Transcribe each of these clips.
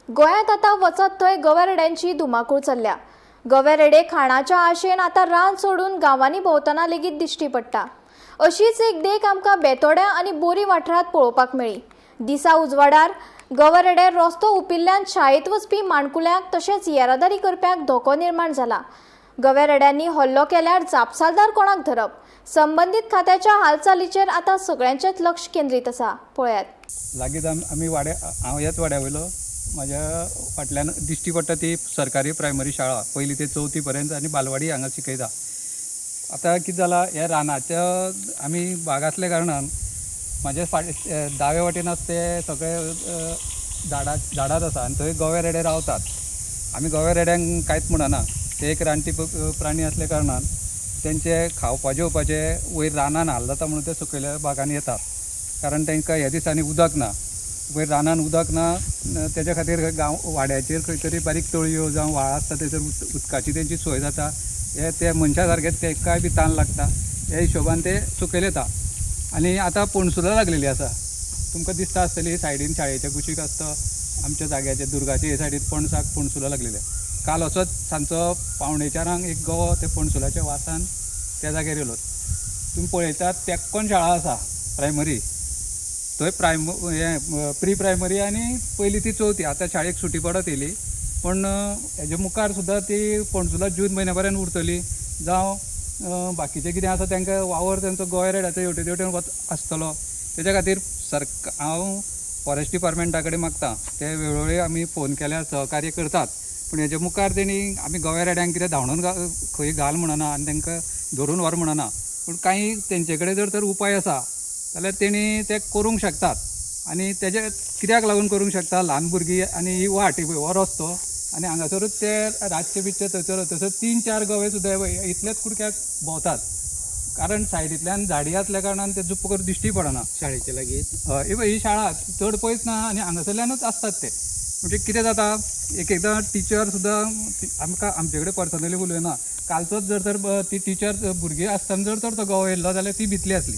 गोंयांत आतां वचत थंय गवेरेड्यांची धुमाकूळ चल्ल्या। गवेरेडे खाणाच्या आशेन आतां रान सोडून गांवांनी भोंवतना लेगीत दिश्टी पडटा। अशीच एक देख आमकां बेतोड्या आनी बोरी वाठारांत पळोवपाक मेळ्ळी। दिसा उजवाडार गवेरेडे रस्तो उपिल्ल्यान शाळेंत वचपी माणकुल्यांक तशेंच येरादारी करप्यांक धोको निर्माण जाला। गवेरेड्यांनी हल्लो केल्यार जापसालदार कोणाक धरप? संबंधीत खात्याच्या हालचालीचेर आतां सगळ्यांचेच लक्ष केंद्रीत आसा। पळयात। लागींच आमी हांव ह्याच वाड्या वयलो। म्हाज्या फाटल्यान दिश्टी पडटा ती सरकारी प्रायमरी शाळा, पयली ते चवथी पर्यंत आनी बालवाडी हांगा शिकयता। आतां कितें जालां, ह्या रानाच्या आमी भाग आसल्या कारणान म्हाजे दावे वाटेन आसा ते सगळे झाडांच आसा आनी थंय गवेरेडे रावतात। आमी गवेरेड्यांक कांयच म्हणना, ते एक रानटी प्राणी असल्या कारणान तेंचे खावपा जेवपाचे वयर रानान हाल जाता म्हणून ते सकयल्या भागांनी येतात। कारण तांकां ह्या दिसांनी उदक ना, वयर रानान उदक ना, तेच्या खातीर गांव वाड्याचेर खंय तरी बारीक तळयो जावं व्हाळ आसता थंयसर उदकाची तेंची सोय जाता। हे ते मनशा सारकेच तेंकाय बी ताण लागता, ह्या हिशोबान ते सकयल येता। आनी आतां पणसुलां लागलेली आसा, तुमकां दिसता आसतली सायडीन शाळेच्या कुशीक आसता आमच्या जाग्याचे दुर्गाचे हे सायडीन पणसूलां लागलेले। काल असोच सांजचो 3:45 एक गवो ते पणसुलाच्या वासान त्या जाग्यार येयलो। तुमी पळयतात तेक्कोन शाळा आसा प्रायमरी, थंय प्री प्रायमरी आनी पयली ती चवथी। आतां शाळेक सुटी पडत येयली, पण हेजे मुखार सुद्दां ती पणसुलां जून म्हयन्या पर्यंत उरतली। जावं बाकीचें कितें आसा तांकां वावर तेंचो गवेरेड्याचो हेवटेन हेवटेन आसतलो। तेच्या खातीर हांव फॉरेस्ट डिपार्टमेंटा कडेन मागता, ते वेळोवेळी आमी फोन केल्यार सहकार्य करतात, पूण हेजे मुखार तेणी आमी गवेरेड्यांक कितें धांवडोन खंय घाल म्हणना आनी तांकां धरून व्हर म्हणना, पूण कांय तेंचे कडेन जर तर उपाय आसा जाल्यार तेणी ते करूंक शकतात। आनी तेजे कित्याक लागून करूंक शकता, ल्हान भुरगीं आनी ही वाट हो रस्तो आनी हांगासरूच ते रातचे बितचे थंयसर 3-4 गवे सुद्दां इतलेच कुडक्याक भोंवतात। कारण सायडींतल्यान झाडी आसल्या कारणान ते जुप्प करून दिश्टी पडना शाळेचे लागीं। ही शाळा चड पयस ना आनी हांगासरल्यानूच आसतात ते। म्हणजे कितें जाता, एकदां टिचर सुद्दां आमकां आमचे कडेन पर्सनली उलयना, कालचोच जर तर ती टिचर भुरगीं आसतना जर तर तो गवो येयल्लो जाल्यार ती भितली आसली।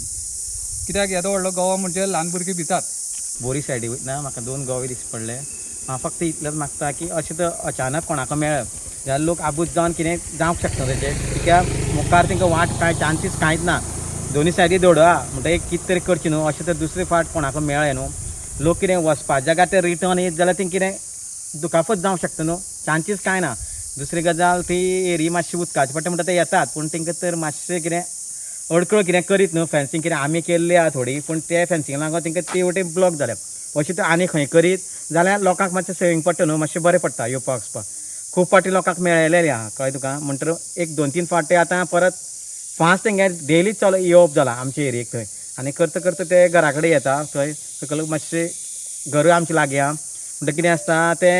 कित्याक येदो व्हडलो गवो म्हणजे ल्हान भुरगीं भितात। बोरी सायडी वयतना म्हाका 2 गवे दिश्टी पडले। हांव फक्त इतलेंच मागता की अशें तर अचानक कोणाक मेळप जाल्यार लोक आबूज जावन कितें जावंक शकता तेचें, कित्याक मुखार तांकां वाट कांय चान्सीस कांयच ना। दोनी सायडी दोडवा म्हणटा एक कितें तरी करचें न्हू, अशें तर दुसरे फावट कोणाक मेळ्ळें न्हू। लोक कितें वचपाच्या जाग्यार ते रिटर्न येत जाल्यार तें कितें दुखापत जावंक शकता न्हू, चान्सीस कांय ना। दुसरी गजाल ती एरी मातशी उदकाची पडटा म्हणटा ते येतात, पूण तांकां तर मातशें कितें अडकळ कितें करीत न्हू, फेन्सींग कितें आमी केल्ली आहा थोडी, पूण ते फेन्सींग लागून तांकां ते वटेन ब्लॉक जाले। अशें तर आनी खंय करीत जाल्यार लोकांक मातशें सेवींग पडटा न्हू, मातशें बरें पडटा येवपाक वचपाक। खूब फावटी लोकांक मेळयलेलें आहा कळ्ळें तुका, म्हणटर एक 2-3 फावटी आतां परत फास्ट तेंगे डेली येवप जाला आमचे एरियेक थंय। आनी करता करता ते घरा कडेन येता थंय सकयल मातशें घर आमचें लागीं म्हणटा कितें आसता ते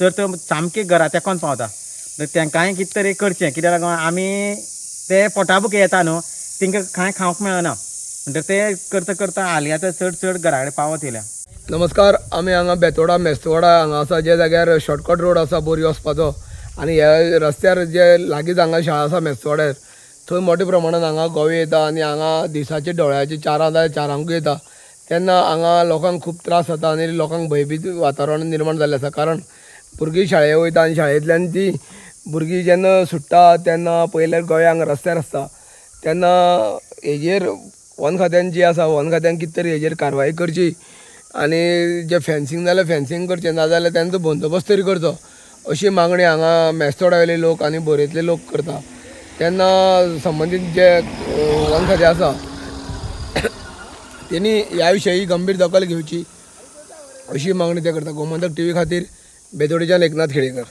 जर तर सामकें घरा तेकोन पावता, तेंकांय कितें तरी करचें, कित्याक लागून आमी ते पोटाबुके येता न्हू, तांकां कांय खावंक मेळना, म्हणटकीर ते करता करता हालीं आतां चड घरा कडेन पावत येयल्या। नमस्कार, आमी हांगा बेतोडा मेस्तवाडा हांगा आसा, जे जाग्यार शॉर्टकट रोड आसा बोरी वचपाचो, आनी ह्या रस्त्यार जे लागींच हांगा शाळा आसा मेस्तवाड्यार, थंय मोठ्या प्रमाणान हांगा गवे येता आनी हांगा दिसाचे दोळ्याचे 4:00 येता। तेन्ना हांगा लोकांक खूब त्रास जाता आनी लोकांक भयभीत वातावरण निर्माण जाल्लें आसा। कारण भुरगीं शाळेक वयता आनी शाळेंतल्यान ती भुरगीं जेन्ना सुट्टा तेन्ना पयल्यार गवे हांगा रस्त्यार आसता, तेन्ना हेजेर वन खात्यान जी आसा, वन खात्यान कितें तरी हेजेर कारवाई करची आनी जे फेन्सींग जाल्यार फेन्सींग करचें, नाजाल्यार तेंचो बंदोबस्त तरी करचो, अशी मागणी हांगा मेस्तोड्यावेले लोक आनी बोरयेंतले लोक करता। तेन्ना संबंदीत जे वन खातें आसा तेणी ह्या विशयी गंभीर दखल घेवची अशी मागणी ते करता। गोमंतक TV खातीर बेतोडेच्यान एकनाथ खेडेकर।